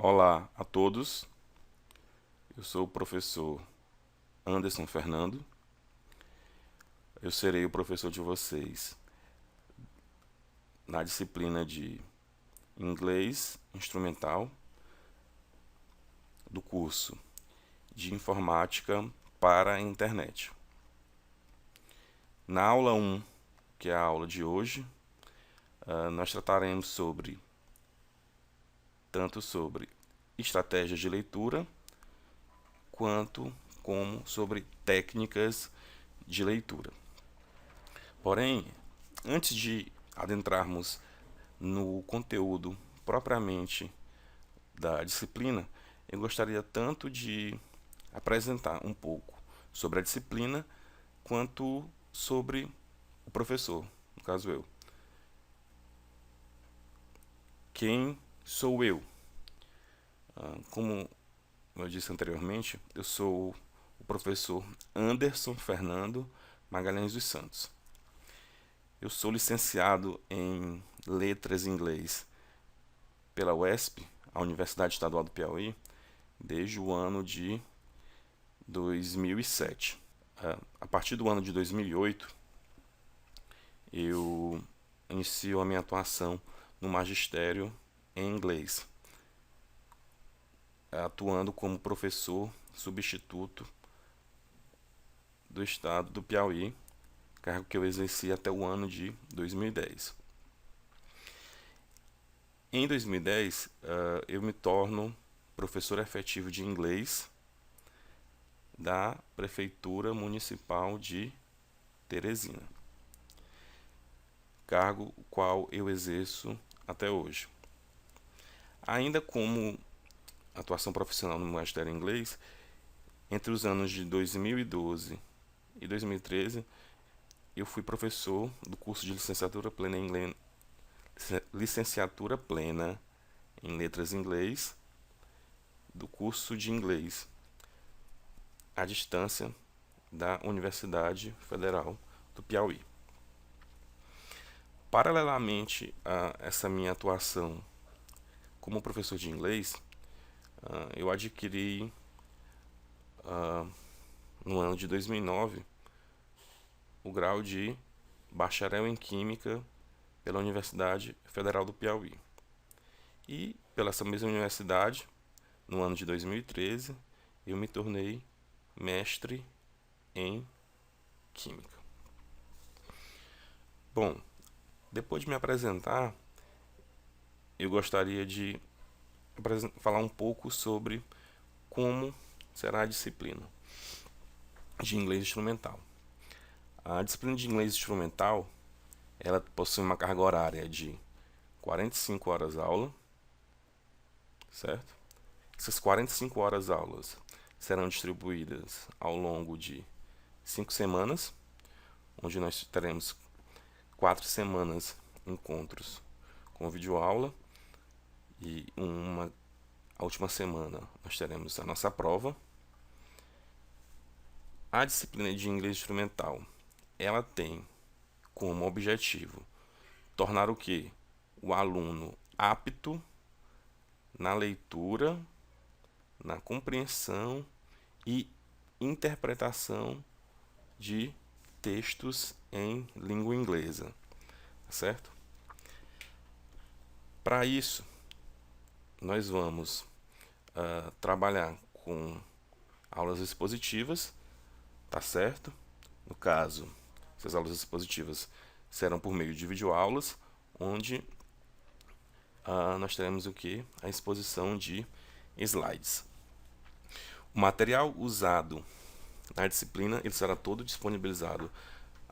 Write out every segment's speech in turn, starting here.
Olá a todos, eu sou o professor Anderson Fernando. Eu serei o professor de vocês na disciplina de Inglês Instrumental do curso de Informática para a Internet. Na aula 1, que é a aula de hoje, nós trataremos tanto sobre estratégias de leitura, quanto como sobre técnicas de leitura. Porém, antes de adentrarmos no conteúdo propriamente da disciplina, eu gostaria tanto de apresentar um pouco sobre a disciplina, quanto sobre o professor, no caso eu. Quem sou eu? Como eu disse anteriormente, eu sou o professor Anderson Fernando Magalhães dos Santos. Eu sou licenciado em Letras em Inglês pela UESP, a Universidade Estadual do Piauí, desde o ano de 2007. A partir do ano de 2008, eu inicio a minha atuação no magistério em inglês, atuando como professor substituto do estado do Piauí, cargo que eu exerci até o ano de 2010. Em 2010, eu me torno professor efetivo de inglês da Prefeitura Municipal de Teresina, cargo o qual eu exerço até hoje. Ainda como atuação profissional no magistério em inglês, entre os anos de 2012 e 2013, eu fui professor do curso de licenciatura plena em letras em inglês, do curso de inglês à distância da Universidade Federal do Piauí. Paralelamente a essa minha atuação como professor de inglês, eu adquiri no ano de 2009 o grau de bacharel em Química pela Universidade Federal do Piauí. E pela essa mesma universidade, no ano de 2013, eu me tornei mestre em Química. Bom, depois de me apresentar, eu gostaria de falar um pouco sobre como será a disciplina de inglês instrumental. A disciplina de inglês instrumental, ela possui uma carga horária de 45 horas aula, certo? Essas 45 horas aulas serão distribuídas ao longo de 5 semanas, onde nós teremos 4 semanas encontros com videoaula, e a última semana nós teremos a nossa prova. A disciplina de inglês instrumental, ela tem como objetivo tornar o quê? O aluno apto na leitura, na compreensão e interpretação de textos em língua inglesa, certo? Para isso, nós vamos trabalhar com aulas expositivas, tá certo? No caso, essas aulas expositivas serão por meio de videoaulas, onde nós teremos o que? A exposição de slides. O material usado na disciplina, ele será todo disponibilizado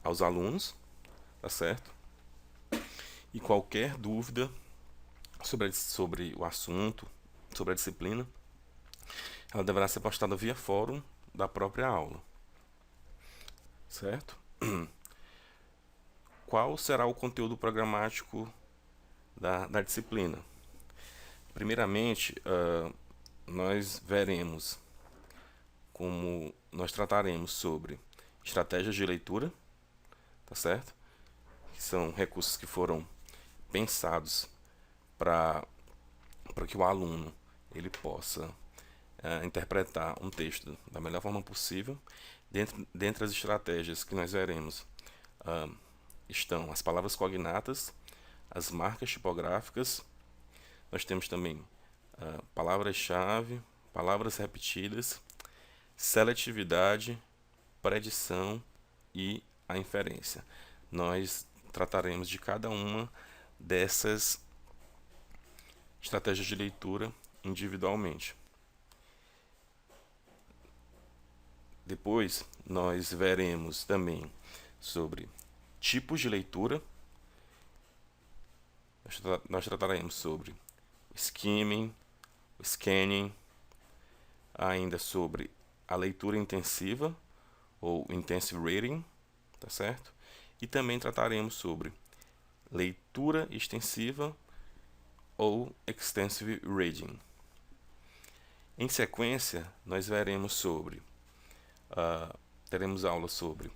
aos alunos, tá certo? E qualquer dúvida sobre o assunto, sobre a disciplina, ela deverá ser postada via fórum da própria aula, certo? Qual será o conteúdo programático da disciplina? Primeiramente, nós veremos como nós trataremos sobre estratégias de leitura, tá certo? Que são recursos que foram pensados para que o aluno ele possa interpretar um texto da melhor forma possível. Dentre as estratégias que nós veremos estão as palavras cognatas, as marcas tipográficas, nós temos também palavras-chave, palavras repetidas, seletividade, predição e a inferência. Nós trataremos de cada uma dessas estratégias de leitura individualmente. Depois, nós veremos também sobre tipos de leitura. Nós trataremos sobre skimming, scanning, ainda sobre a leitura intensiva ou intensive reading, tá certo? E também trataremos sobre leitura extensiva ou extensive reading. Em sequência, nós veremos sobre teremos aula sobre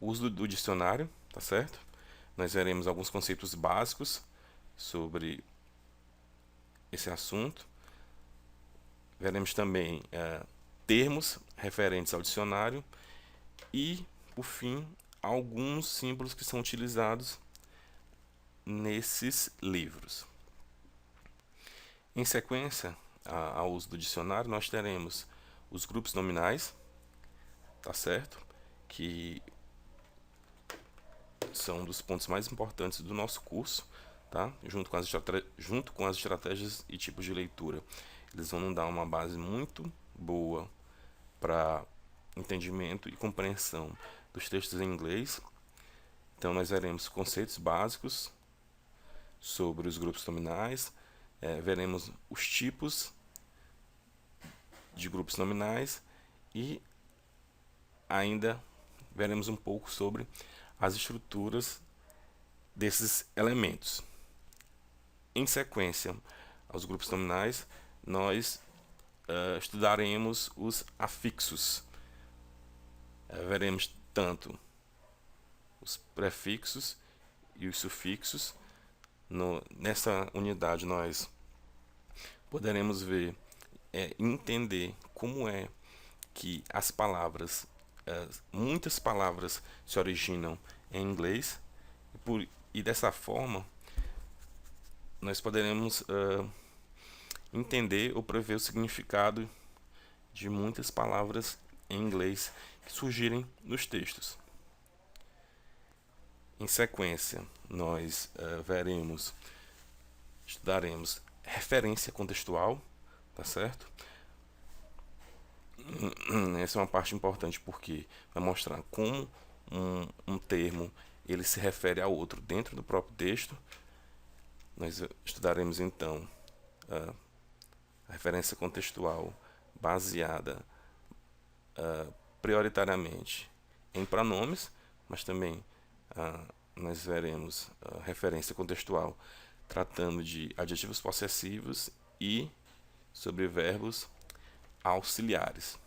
o uso do dicionário, tá certo? Nós veremos alguns conceitos básicos sobre esse assunto. Veremos também termos referentes ao dicionário e, por fim, alguns símbolos que são utilizados nesses livros. Em sequência ao uso do dicionário, nós teremos os grupos nominais, tá certo? Que são um dos pontos mais importantes do nosso curso, tá? Junto com as estratégias e tipos de leitura. Eles vão nos dar uma base muito boa para entendimento e compreensão dos textos em inglês. Então, nós veremos conceitos básicos sobre os grupos nominais, veremos os tipos de grupos nominais e ainda veremos um pouco sobre as estruturas desses elementos. Em sequência aos grupos nominais, nós estudaremos os afixos. Veremos tanto os prefixos e os sufixos. Nessa unidade nós poderemos ver entender como é que as palavras, muitas palavras se originam em inglês e dessa forma nós poderemos entender ou prever o significado de muitas palavras em inglês que surgirem nos textos. Em sequência, nós estudaremos referência contextual, tá certo? Essa é uma parte importante porque vai mostrar como um termo ele se refere a outro dentro do próprio texto. Nós estudaremos então a referência contextual baseada prioritariamente em pronomes, mas também nós veremos a referência contextual tratando de adjetivos possessivos e sobre verbos auxiliares.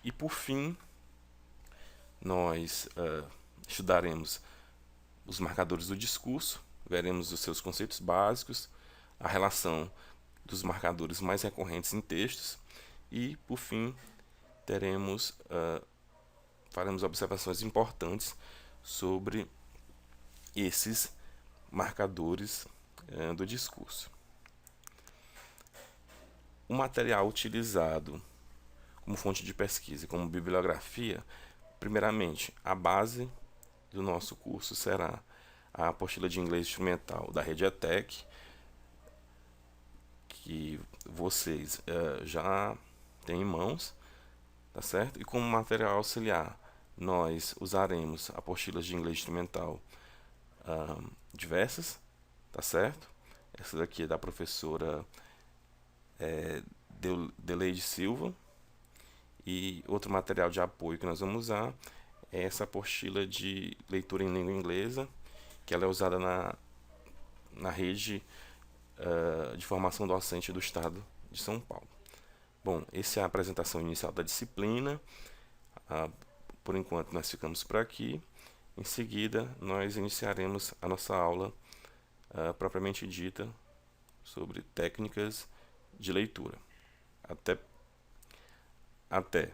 E por fim, nós estudaremos os marcadores do discurso, veremos os seus conceitos básicos, a relação dos marcadores mais recorrentes em textos e, por fim, faremos observações importantes sobre esses marcadores do discurso. O material utilizado como fonte de pesquisa, como bibliografia, primeiramente, a base do nosso curso será a apostila de inglês instrumental da Rede ETEC, que vocês já têm em mãos, tá certo? E como material auxiliar, nós usaremos apostilas de inglês instrumental diversas, tá certo? Essa daqui é da professora Deleide Silva. E outro material de apoio que nós vamos usar é essa apostila de leitura em língua inglesa, que ela é usada na rede de formação docente do Estado de São Paulo. Bom, essa é a apresentação inicial da disciplina. Por enquanto nós ficamos por aqui. Em seguida, nós iniciaremos a nossa aula propriamente dita sobre técnicas de leitura. Até. Até.